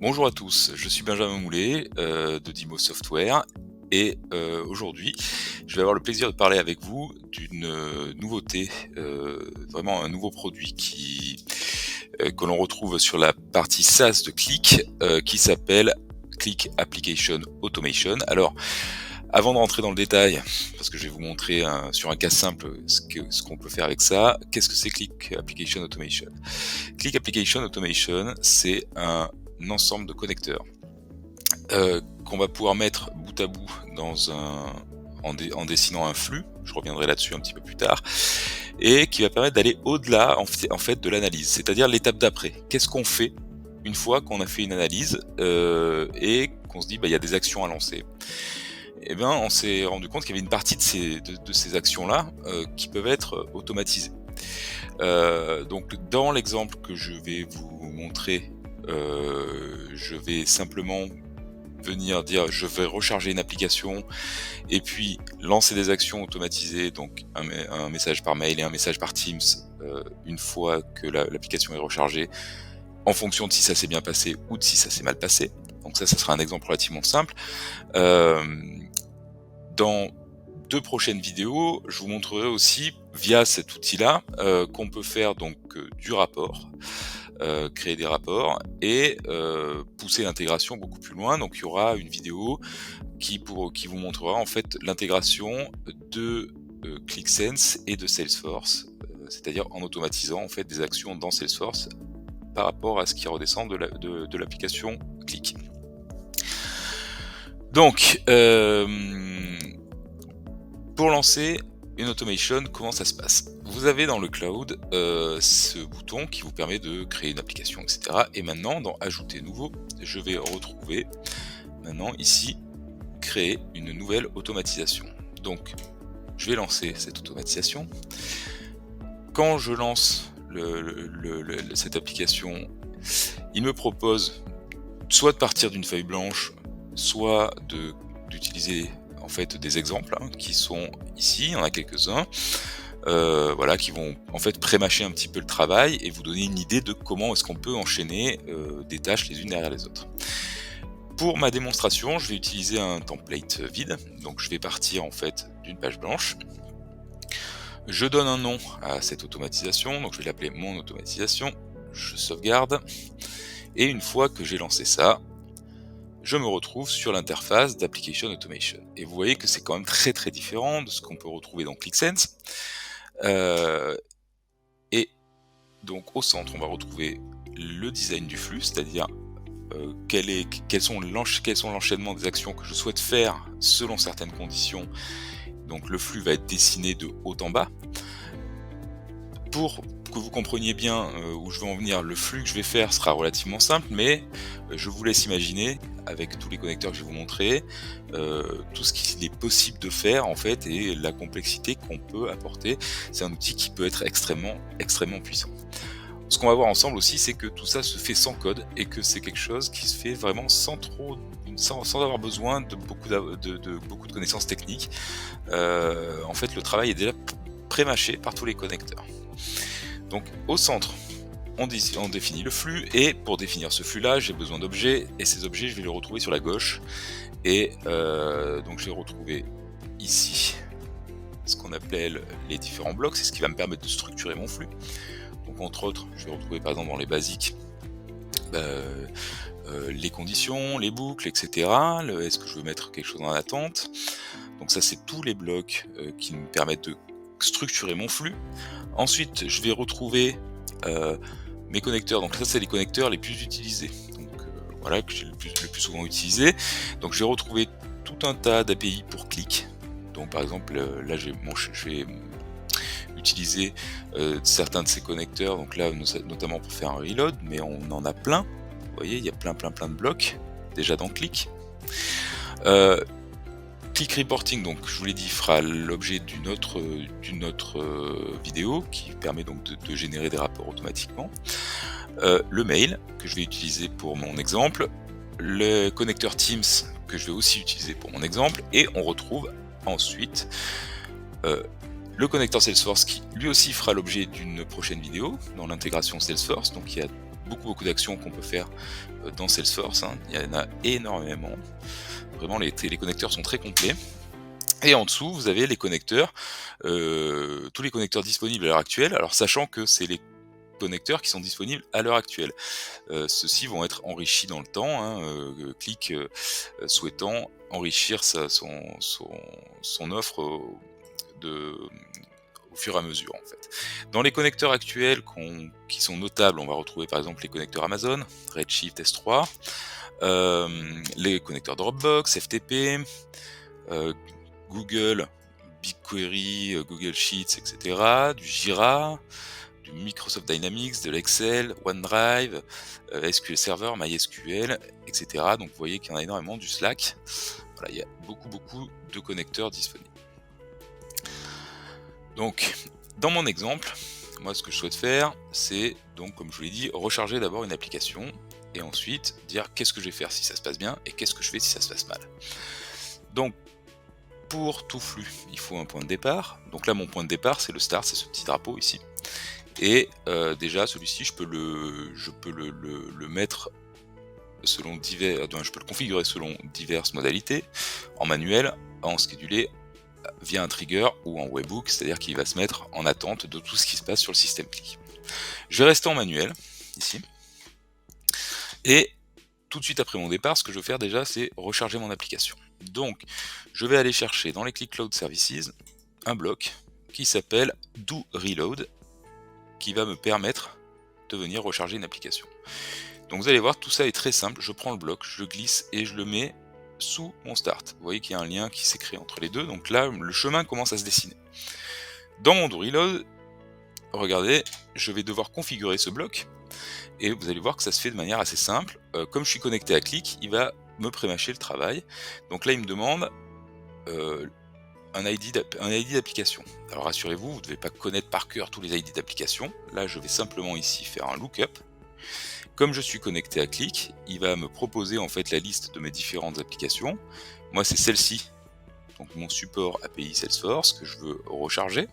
Bonjour à tous, je suis Benjamin Moulet de Dimo Software et aujourd'hui je vais avoir le plaisir de parler avec vous d'une nouveauté, vraiment un nouveau produit que l'on retrouve sur la partie SaaS de Qlik, qui s'appelle Qlik Application Automation. Alors, avant de rentrer dans le détail, parce que je vais vous montrer sur un cas simple ce qu'on peut faire avec ça, qu'est-ce que c'est Qlik Application Automation? Qlik Application Automation, c'est un ensemble de connecteurs qu'on va pouvoir mettre bout à bout en dessinant un flux, je reviendrai là-dessus un petit peu plus tard, et qui va permettre d'aller au-delà en fait de l'analyse, c'est-à-dire l'étape d'après. Qu'est-ce qu'on fait une fois qu'on a fait une analyse et qu'on se dit il y a des actions à lancer? Eh bien, on s'est rendu compte qu'il y avait une partie de ces actions-là qui peuvent être automatisées. Donc dans l'exemple que je vais vous montrer, je vais simplement venir dire je vais recharger une application et puis lancer des actions automatisées, donc un message par mail et un message par Teams une fois que l'application est rechargée, en fonction de si ça s'est bien passé ou de si ça s'est mal passé. Donc ça sera un exemple relativement simple. Dans deux prochaines vidéos, je vous montrerai aussi via cet outil-là qu'on peut faire donc du rapport, créer des rapports et pousser l'intégration beaucoup plus loin. Donc il y aura une vidéo qui vous montrera en fait l'intégration de QlikSense et de Salesforce, c'est-à-dire en automatisant en fait des actions dans Salesforce par rapport à ce qui redescend de l'application Qlik. Donc pour lancer une automation, comment ça se passe? Vous avez dans le cloud ce bouton qui vous permet de créer une application, etc. Et maintenant, dans Ajouter nouveau, je vais retrouver maintenant ici créer une nouvelle automatisation. Donc, je vais lancer cette automatisation. Quand je lance cette application, il me propose soit de partir d'une feuille blanche, soit d'utiliser en fait des exemples qui sont ici, il y en a quelques-uns, voilà, qui vont en fait pré-mâcher un petit peu le travail et vous donner une idée de comment est-ce qu'on peut enchaîner des tâches les unes derrière les autres. Pour ma démonstration, je vais utiliser un template vide, donc je vais partir en fait d'une page blanche. Je donne un nom à cette automatisation, donc je vais l'appeler mon automatisation, je sauvegarde, et une fois que j'ai lancé ça, je me retrouve sur l'interface d'Application Automation. Et vous voyez que c'est quand même très très différent de ce qu'on peut retrouver dans QlikSense. Et donc au centre, on va retrouver le design du flux, c'est-à-dire quels sont l'enchaînement des actions que je souhaite faire selon certaines conditions. Donc le flux va être dessiné de haut en bas. Pour que vous compreniez bien où je veux en venir, le flux que je vais faire sera relativement simple, mais je vous laisse imaginer, avec tous les connecteurs que je vais vous montrer, tout ce qu'il est possible de faire en fait et la complexité qu'on peut apporter. C'est un outil qui peut être extrêmement puissant. Ce qu'on va voir ensemble aussi, c'est que tout ça se fait sans code et que c'est quelque chose qui se fait vraiment sans avoir besoin de beaucoup de connaissances techniques. En fait, le travail est déjà pré-mâché par tous les connecteurs. Donc au centre, on définit le flux, et pour définir ce flux-là, j'ai besoin d'objets, et ces objets, je vais les retrouver sur la gauche. Et donc je vais retrouver ici ce qu'on appelle les différents blocs, c'est ce qui va me permettre de structurer mon flux. Donc entre autres, je vais retrouver par exemple dans les basiques les conditions, les boucles, etc. Est-ce que je veux mettre quelque chose en attente? Donc ça, c'est tous les blocs qui me permettent de structurer mon flux. Ensuite, je vais retrouver mes connecteurs. Donc ça, c'est les connecteurs les plus utilisés. Donc voilà, que j'ai le plus souvent utilisé. Donc je vais retrouver tout un tas d'API pour Qlik. Donc par exemple, là je vais utiliser certains de ces connecteurs. Donc là, notamment pour faire un reload, mais on en a plein. Vous voyez, il y a plein de blocs déjà dans Qlik. Qlik Reporting, donc je vous l'ai dit, fera l'objet d'une autre vidéo qui permet donc de générer des rapports automatiquement. Le mail que je vais utiliser pour mon exemple, le connecteur Teams que je vais aussi utiliser pour mon exemple, et on retrouve ensuite le connecteur Salesforce qui lui aussi fera l'objet d'une prochaine vidéo dans l'intégration Salesforce. Donc il y a beaucoup d'actions qu'on peut faire dans Salesforce, hein. Il y en a énormément. Vraiment, les connecteurs sont très complets. Et en dessous, vous avez les connecteurs, tous les connecteurs disponibles à l'heure actuelle. Alors sachant que c'est les connecteurs qui sont disponibles à l'heure actuelle. Ceux-ci vont être enrichis dans le temps, hein, Qlik souhaitant enrichir son offre de au fur et à mesure, en fait. Dans les connecteurs actuels qui sont notables, on va retrouver par exemple les connecteurs Amazon, Redshift, S3, les connecteurs Dropbox, FTP, Google, BigQuery, Google Sheets, etc., du Jira, du Microsoft Dynamics, de l'Excel, OneDrive, SQL Server, MySQL, etc. Donc vous voyez qu'il y en a énormément, du Slack. Voilà, il y a beaucoup de connecteurs disponibles. Donc, dans mon exemple, moi ce que je souhaite faire, c'est donc, comme je vous l'ai dit, recharger d'abord une application, et ensuite dire qu'est-ce que je vais faire si ça se passe bien, et qu'est-ce que je fais si ça se passe mal. Donc, pour tout flux, il faut un point de départ. Donc là, mon point de départ, c'est le start, c'est ce petit drapeau ici. Et déjà, celui-ci, je peux le mettre selon je peux le configurer selon diverses modalités, en manuel, en schedulé, via un trigger ou en webhook, c'est-à-dire qu'il va se mettre en attente de tout ce qui se passe sur le système Qlik. Je vais rester en manuel, ici. Et tout de suite après mon départ, ce que je vais faire déjà, c'est recharger mon application. Donc, je vais aller chercher dans les Qlik Cloud Services un bloc qui s'appelle Do Reload, qui va me permettre de venir recharger une application. Donc vous allez voir, tout ça est très simple. Je prends le bloc, je le glisse et je le mets sous mon start. Vous voyez qu'il y a un lien qui s'est créé entre les deux, donc là, le chemin commence à se dessiner. Dans mon Do Reload, regardez, je vais devoir configurer ce bloc, et vous allez voir que ça se fait de manière assez simple. Comme je suis connecté à Qlik, il va me prémâcher le travail. Donc là, il me demande un ID d'application. Alors rassurez-vous, vous ne devez pas connaître par cœur tous les ID d'application. Là, je vais simplement ici faire un lookup. Comme je suis connecté à Qlik, il va me proposer en fait la liste de mes différentes applications. Moi, c'est celle-ci, donc mon support API Salesforce que je veux recharger.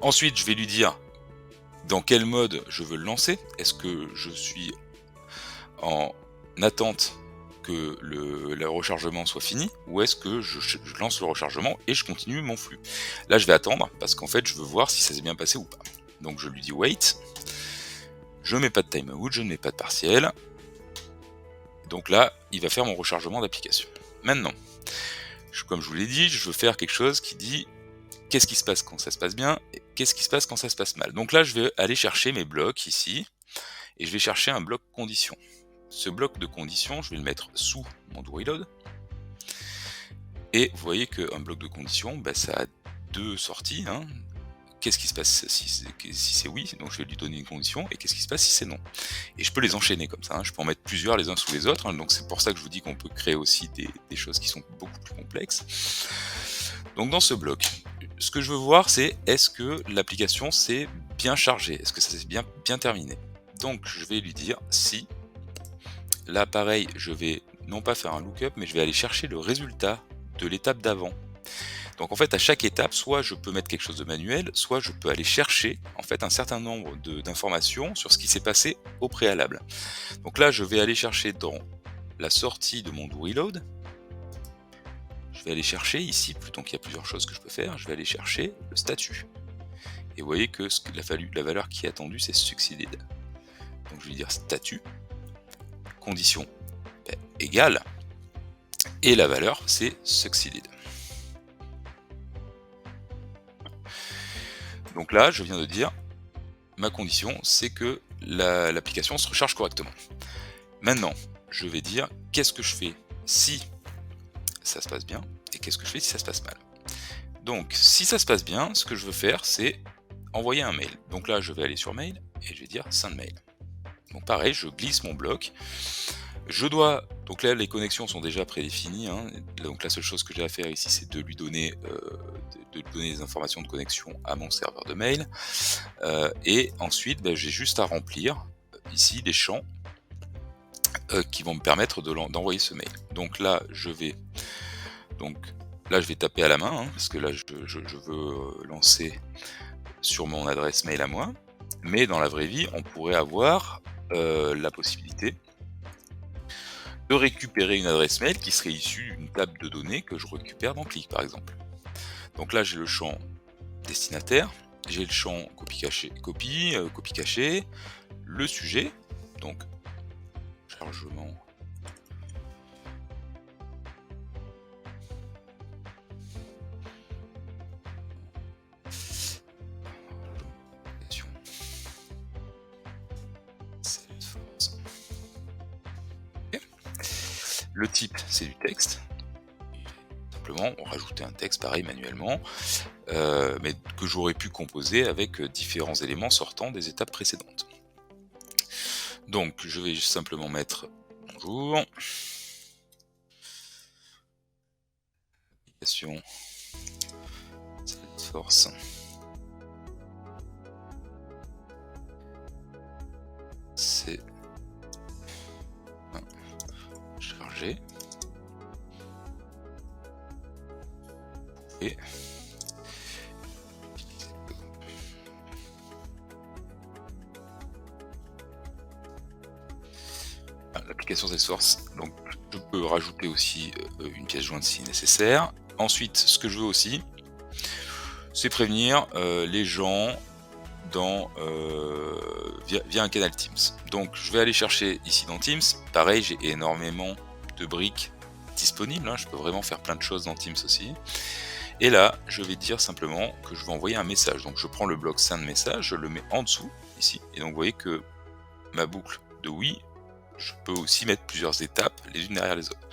Ensuite, je vais lui dire dans quel mode je veux le lancer. Est-ce que je suis en attente que le rechargement soit fini, ou est-ce que je lance le rechargement et je continue mon flux? Là, je vais attendre parce qu'en fait, je veux voir si ça s'est bien passé ou pas. Donc, je lui dis wait. Je ne mets pas de timeout, je ne mets pas de partiel. Donc là, il va faire mon rechargement d'application. Maintenant, comme je vous l'ai dit, je veux faire quelque chose qui dit qu'est-ce qui se passe quand ça se passe bien et qu'est-ce qui se passe quand ça se passe mal. Donc là, je vais aller chercher mes blocs ici et je vais chercher un bloc condition. Ce bloc de condition, je vais le mettre sous mon Do Reload. Et vous voyez qu'un bloc de condition, ça a deux sorties, hein. Qu'est-ce qui se passe si c'est oui, donc je vais lui donner une condition, et qu'est-ce qui se passe si c'est non. Et je peux les enchaîner comme ça, hein. Je peux en mettre plusieurs les uns sous les autres, hein. Donc c'est pour ça que je vous dis qu'on peut créer aussi des choses qui sont beaucoup plus complexes. Donc dans ce bloc, ce que je veux voir, c'est est-ce que l'application s'est bien chargée, est-ce que ça s'est bien terminé. Donc je vais lui dire si, là pareil, je vais non pas faire un lookup, mais je vais aller chercher le résultat de l'étape d'avant. Donc en fait, à chaque étape, soit je peux mettre quelque chose de manuel, soit je peux aller chercher en fait un certain nombre d'informations sur ce qui s'est passé au préalable. Donc là, je vais aller chercher dans la sortie de mon Do Reload. Je vais aller chercher ici, donc il y a plusieurs choses que je peux faire. Je vais aller chercher le statut. Et vous voyez que la valeur qui est attendue, c'est succeeded. Donc je vais dire statut, condition égale, et la valeur, c'est succeeded. Donc là, je viens de dire, ma condition, c'est que l'application se recharge correctement. Maintenant, je vais dire, qu'est-ce que je fais si ça se passe bien, et qu'est-ce que je fais si ça se passe mal. Donc, si ça se passe bien, ce que je veux faire, c'est envoyer un mail. Donc là, je vais aller sur mail, et je vais dire send mail. Donc pareil, je glisse mon bloc. Donc là, les connexions sont déjà prédéfinies, hein. Donc la seule chose que j'ai à faire ici, c'est de lui donner des informations de connexion à mon serveur de mail. Et ensuite, j'ai juste à remplir ici des champs qui vont me permettre d'envoyer ce mail. Donc là, je vais taper à la main, hein, parce que là, je veux lancer sur mon adresse mail à moi. mais dans la vraie vie, on pourrait avoir la possibilité de récupérer une adresse mail qui serait issue d'une table de données que je récupère dans Click par exemple. Donc là j'ai le champ destinataire, j'ai le champ copie cachée, copie cachée, le sujet, donc chargement Salesforce. Ok. Le type c'est du texte. Simplement on rajoutait un texte pareil manuellement, mais que j'aurais pu composer avec différents éléments sortant des étapes précédentes. Donc je vais simplement mettre bonjour, application Salesforce, c'est chargé, et l'application Salesforce, donc je peux rajouter aussi une pièce jointe si nécessaire. Ensuite, ce que je veux aussi, c'est prévenir les gens dans, via un canal Teams. Donc je vais aller chercher ici dans Teams, pareil j'ai énormément de briques disponibles, hein, je peux vraiment faire plein de choses dans Teams aussi. Et là, je vais dire simplement que je vais envoyer un message. Donc je prends le bloc send message, je le mets en dessous, ici, et donc vous voyez que ma boucle de oui, je peux aussi mettre plusieurs étapes les unes derrière les autres.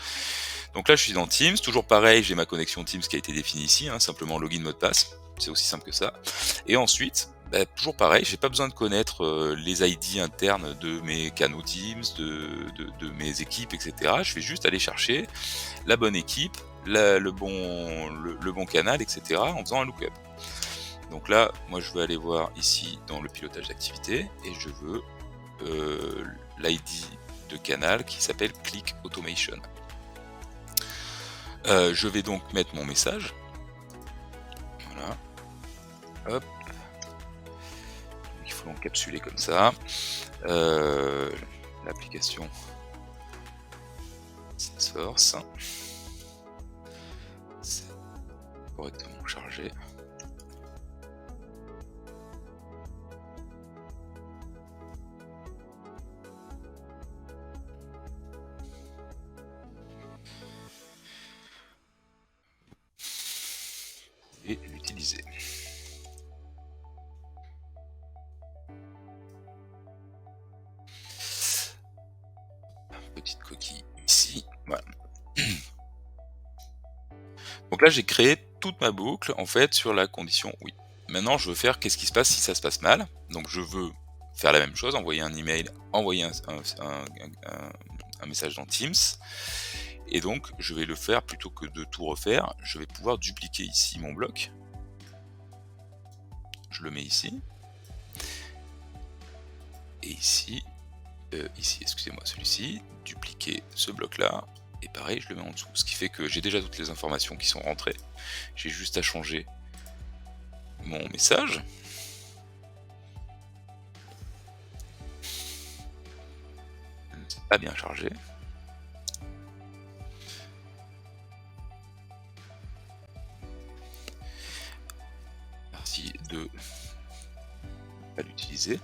Donc là je suis dans Teams, toujours pareil, j'ai ma connexion Teams qui a été définie ici, hein, simplement login mot de passe, c'est aussi simple que ça. Et ensuite, toujours pareil, j'ai pas besoin de connaître les ID internes de mes canaux Teams, de mes équipes, etc. Je vais juste aller chercher la bonne équipe, le bon canal, etc. en faisant un lookup. Donc là, moi je veux aller voir ici dans le pilotage d'activité et je veux l'ID de canal qui s'appelle Click Automation. Je vais donc mettre mon message. Voilà. Hop. Il faut l'encapsuler comme ça. L'application Salesforce. C'est correctement chargé. Et l'utiliser. Petite coquille ici, voilà. Donc là j'ai créé toute ma boucle en fait sur la condition oui. Maintenant je veux faire qu'est-ce qui se passe si ça se passe mal. Donc je veux faire la même chose, envoyer un email, envoyer un message dans Teams. Et donc je vais le faire plutôt que de tout refaire, je vais pouvoir dupliquer ici mon bloc. Je le mets ici. Et ici, excusez-moi, celui-ci, dupliquer ce bloc-là, et pareil, je le mets en dessous. Ce qui fait que j'ai déjà toutes les informations qui sont rentrées. J'ai juste à changer mon message. C'est pas bien chargé. Merci de pas l'utiliser.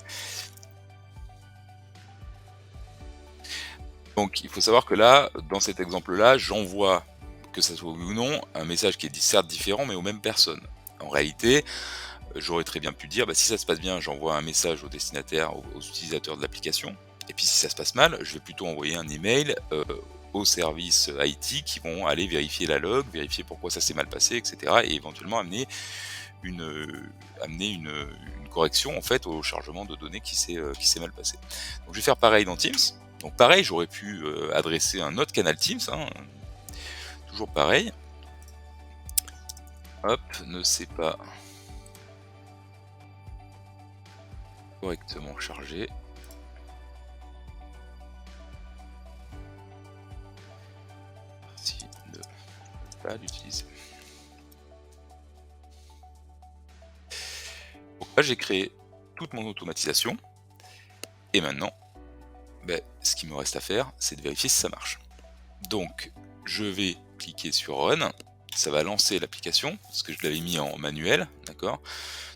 Donc il faut savoir que là, dans cet exemple-là, j'envoie, que ça soit oui ou non, un message qui est certes différent, mais aux mêmes personnes. En réalité, j'aurais très bien pu dire, si ça se passe bien, j'envoie un message au destinataire, aux utilisateurs de l'application, et puis si ça se passe mal, je vais plutôt envoyer un email aux services IT qui vont aller vérifier la log, vérifier pourquoi ça s'est mal passé, etc. et éventuellement amener une correction en fait au chargement de données qui s'est mal passé. Donc je vais faire pareil dans Teams. Donc pareil, j'aurais pu adresser un autre canal Teams, hein, toujours pareil. Hop, ne s'est pas correctement chargé. Merci de ne pas l'utiliser. Donc là j'ai créé toute mon automatisation. Et maintenant, ce qu'il me reste à faire, c'est de vérifier si ça marche. Donc, je vais cliquer sur Run. Ça va lancer l'application, parce que je l'avais mis en manuel, d'accord?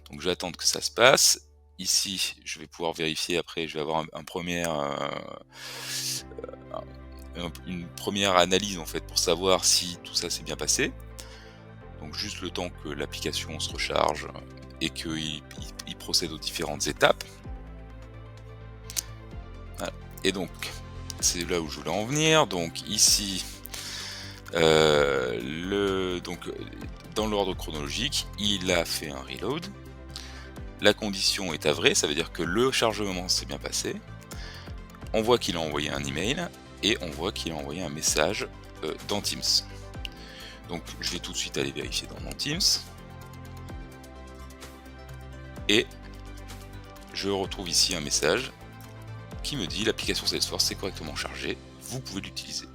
Donc je vais attendre que ça se passe. Ici, je vais pouvoir vérifier après, je vais avoir une première analyse en fait pour savoir si tout ça s'est bien passé. Donc juste le temps que l'application se recharge et qu'il procède aux différentes étapes. Voilà. Et donc, c'est là où je voulais en venir. Donc ici, donc, dans l'ordre chronologique, il a fait un reload. La condition est avérée, ça veut dire que le chargement s'est bien passé. On voit qu'il a envoyé un email et on voit qu'il a envoyé un message dans Teams. Donc je vais tout de suite aller vérifier dans mon Teams. Et je retrouve ici un message qui me dit l'application Salesforce est correctement chargée, vous pouvez l'utiliser.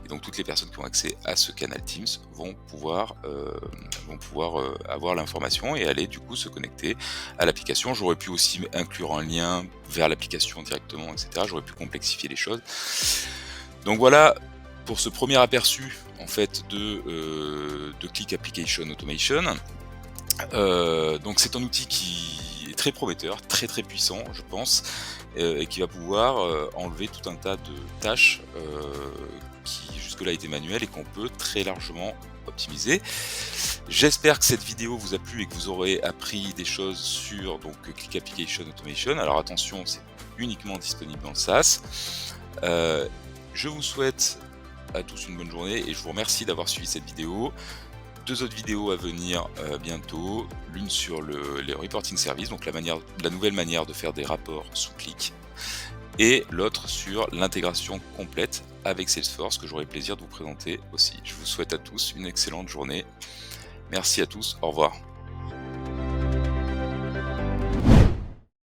Et donc toutes les personnes qui ont accès à ce canal Teams vont pouvoir avoir l'information et aller du coup se connecter à l'application. J'aurais pu aussi inclure un lien vers l'application directement, etc. J'aurais pu complexifier les choses. Donc voilà pour ce premier aperçu en fait de Click Application Automation. Donc c'est un outil qui est très prometteur, très puissant je pense, et qui va pouvoir enlever tout un tas de tâches qui jusque-là étaient manuelles et qu'on peut très largement optimiser. J'espère que cette vidéo vous a plu et que vous aurez appris des choses sur donc Click Application Automation. Alors attention, c'est uniquement disponible dans le SaaS. Je vous souhaite à tous une bonne journée et je vous remercie d'avoir suivi cette vidéo. 2 autres vidéos à venir bientôt, l'une sur les reporting service, donc la nouvelle manière de faire des rapports sous clic, et l'autre sur l'intégration complète avec Salesforce que j'aurai le plaisir de vous présenter aussi. Je vous souhaite à tous une excellente journée. Merci à tous, au revoir.